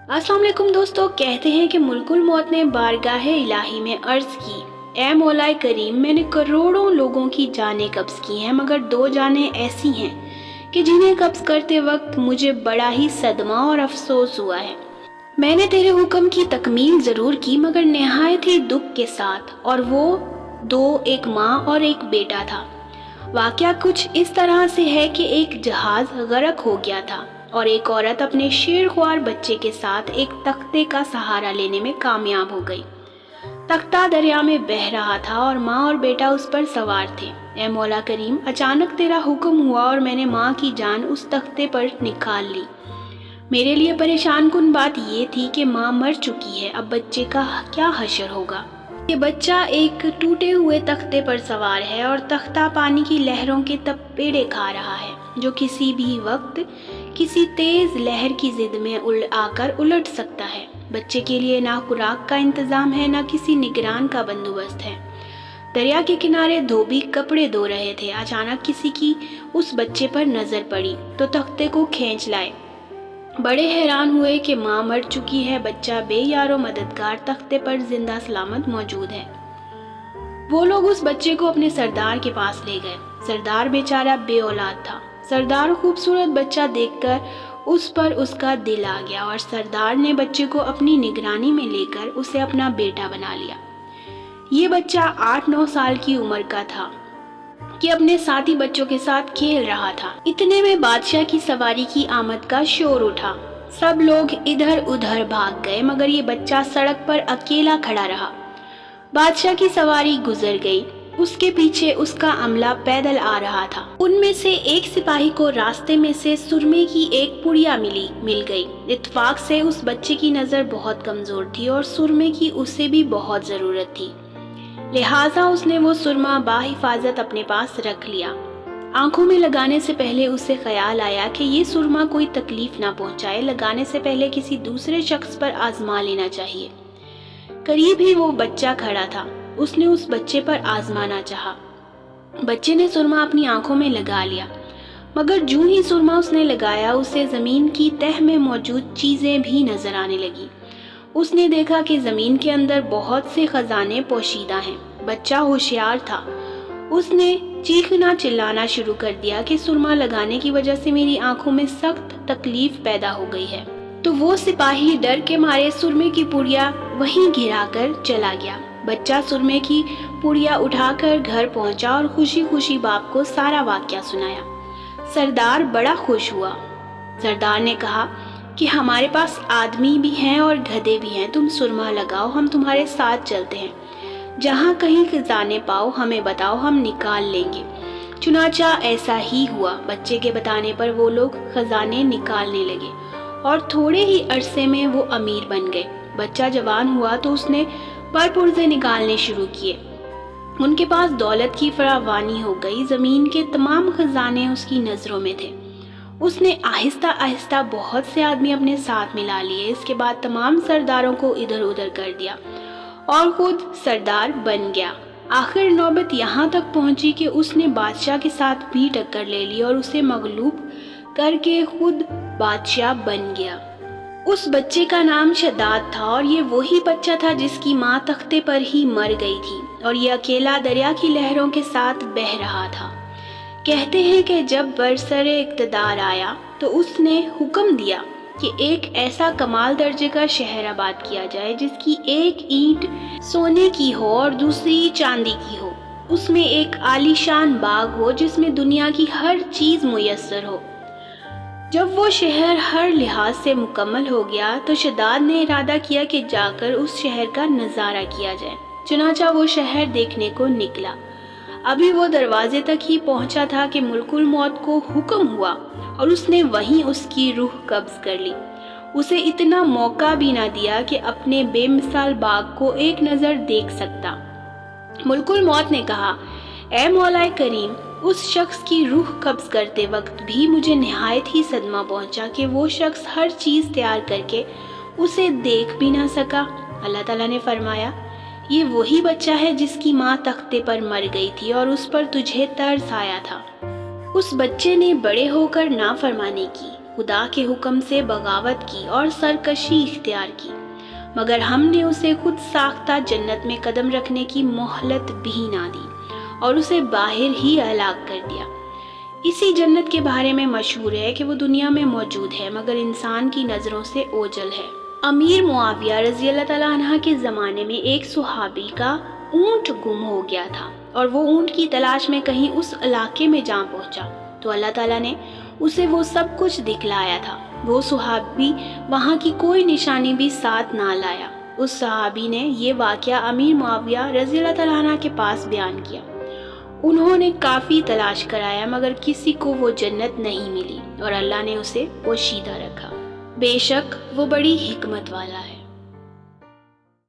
अस्सलाम वालेकुम दोस्तों। कहते हैं कि मुल्कुल मौत ने बारगाह इलाही में अर्ज़ की, ए मौलाए करीम, मैंने करोड़ों लोगों की जानें कब्ज़ की हैं, मगर दो जानें ऐसी हैं कि जिन्हें कब्ज़ करते वक्त मुझे बड़ा ही सदमा और अफसोस हुआ है। मैंने तेरे हुक्म की तकमील ज़रूर की, मगर नहायत ही दुख के साथ, और वो दो, एक माँ और एक बेटा था। वाक़या कुछ इस तरह से है कि एक जहाज़ गरक हो गया था और एक औरत अपने शेरख्वार बच्चे के साथ एक तख्ते का सहारा लेने में कामयाब हो गई। तख्ता दरिया में बह रहा था और माँ और बेटा उस पर सवार थे। ए मौला करीम, अचानक तेरा हुक्म हुआ और मैंने माँ की जान उस तख्ते पर निकाल ली। मेरे लिए परेशान कुन बात ये थी कि माँ मर चुकी है, अब बच्चे का क्या हशर होगा। ये बच्चा एक टूटे हुए तख्ते पर सवार है और तख्ता पानी की लहरों के तपेड़े खा रहा है, जो किसी भी वक्त किसी तेज लहर की जिद में आकर उलट सकता है। बच्चे के लिए ना खुराक का इंतजाम है, ना किसी निगरान का बंदोबस्त है। दरिया के किनारे धोबी कपड़े धो रहे थे। अचानक किसी की उस बच्चे पर नजर पड़ी तो तख्ते को खींच लाए। बड़े हैरान हुए कि माँ मर चुकी है, बच्चा बेयारो मददगार तख्ते पर जिंदा सलामत मौजूद है। वो लोग उस बच्चे को अपने सरदार के पास ले गए। सरदार बेचारा बे औलाद था। सरदार खूबसूरत बच्चा देखकर उस पर उसका दिल आ गया और सरदार ने बच्चे को अपनी निगरानी में लेकर उसे अपना बेटा बना लिया। ये बच्चा 8-9 साल की उम्र का था कि अपने साथी बच्चों के साथ खेल रहा था। इतने में बादशाह की सवारी की आमद का शोर उठा। सब लोग इधर उधर भाग गए, मगर ये बच्चा सड़क पर अकेला खड़ा रहा। बादशाह की सवारी गुजर गई, उसके पीछे उसका अमला पैदल आ रहा था। उनमें से एक सिपाही को रास्ते में से सुरमे की एक पुड़िया मिल गई। इत्तेफाक से उस बच्चे की नज़र बहुत कमज़ोर थी और सुरमे की उसे भी बहुत ज़रूरत थी, लिहाजा उसने वो सुरमा बाहिफाजत अपने पास रख लिया। आंखों में लगाने से पहले उसे ख्याल आया कि ये सुरमा कोई तकलीफ ना पहुंचाए, लगाने से पहले किसी दूसरे शख्स पर आजमा लेना चाहिए। करीब ही वो बच्चा खड़ा था, उसने उस बच्चे पर आजमाना चाहा। बच्चे ने सुरमा अपनी आंखों में लगा लिया, मगर जूं ही सुरमा उसने लगाया, उसे जमीन की तह में मौजूद चीजें भी नजर आने लगी। उसने देखा कि जमीन के अंदर बहुत से खजाने पोशीदा हैं। बच्चा होशियार था, उसने चीखना चिल्लाना शुरू कर दिया कि सुरमा लगाने की वजह से मेरी आंखों में सख्त तकलीफ पैदा हो गई है। तो वो सिपाही डर के मारे सुरमे की पुड़िया वहीं गिराकर चला गया। बच्चा सुरमे की पुड़िया उठाकर घर पहुंचा और खुशी खुशी बाप को सारा वाकया सुनाया। सरदार बड़ा खुश हुआ। सरदार ने कहा कि हमारे पास आदमी भी हैं और गधे भी हैं, तुम सुरमा लगाओ, हम तुम्हारे साथ चलते हैं। जहाँ कहीं खजाने पाओ हमें बताओ, हम निकाल लेंगे। चुनाचा ऐसा ही हुआ। बच्चे के बताने पर वो लोग खजाने निकालने लगे और थोड़े ही अरसे में वो अमीर बन गए। बच्चा जवान हुआ तो उसने परपुर्जे निकालने शुरू किए। उनके पास दौलत की फरावानी हो गई। जमीन के तमाम खजाने उसकी नजरों में थे। उसने आहिस्ता आहिस्ता बहुत से आदमी अपने साथ मिला लिए। इसके बाद तमाम सरदारों को इधर उधर कर दिया और खुद सरदार बन गया। आखिर नौबत यहाँ तक पहुंची कि उसने बादशाह के साथ भी टक्कर ले ली और उसे मगलूब करके खुद बादशाह बन गया। उस बच्चे का नाम शद्दाद था और ये वही बच्चा था जिसकी माँ तख्ते पर ही मर गई थी और ये अकेला दरिया की लहरों के साथ बह रहा था। कहते हैं कि जब बरसरे इक़्तिदार आया तो उसने हुक्म दिया कि एक ऐसा कमाल दर्जे का शहर आबाद किया जाए जिसकी एक ईंट सोने की हो और दूसरी चांदी की हो। उसमें एक आलीशान बाग हो जिसमें दुनिया की हर चीज़ मुयस्सर हो। जब वो शहर हर लिहाज से मुकम्मल हो गया तो शद्दाद ने इरादा किया कि जाकर उस शहर का नज़ारा किया जाए। चुनाचा वो शहर देखने को निकला। अभी वो दरवाजे तक ही पहुंचा था कि मुल्कुल मौत को हुक्म हुआ और उसने वहीं उसकी रूह कब्ज कर ली। उसे इतना मौका भी ना दिया कि अपने बेमिसाल बाग को एक नज़र देख सकता। मुल्कुल मौत ने कहा, ए मौलाए करीम, उस शख्स की रूह कब्ज करते वक्त भी मुझे निहायत ही सदमा पहुंचा कि वो शख्स हर चीज़ तैयार करके उसे देख भी ना सका। अल्लाह ताला ने फरमाया, ये वही बच्चा है जिसकी माँ तख्ते पर मर गई थी और उस पर तुझे तरस आया था। उस बच्चे ने बड़े होकर नाफरमानी की, خدا کے حکم سے بغاوت کی اور سرکشی اختیار کی، مگر ہم نے اسے خود ساختہ جنت میں قدم رکھنے کی مہلت بھی نہ دی اور اسے باہر ہی ہلاک کر دیا۔ اسی جنت کے بارے میں مشہور ہے کہ وہ دنیا میں موجود ہے مگر انسان کی نظروں سے اوجھل ہے۔ امیر معاویہ رضی اللہ تعالیٰ عنہ کے زمانے میں ایک صحابی کا اونٹ گم ہو گیا تھا اور وہ اونٹ کی تلاش میں کہیں اس علاقے میں جا پہنچا تو اللہ تعالیٰ نے اسے وہ سب کچھ دکھلایا تھا۔ وہ صحابی وہاں کی کوئی نشانی بھی ساتھ نہ لایا۔ اس صحابی نے یہ واقعہ امیر معاویہ رضی اللہ تعالیٰ عنہ کے پاس بیان کیا۔ انہوں نے کافی تلاش کرایا مگر کسی کو وہ جنت نہیں ملی اور اللہ نے اسے پوشیدہ رکھا۔ بے شک وہ بڑی حکمت والا ہے۔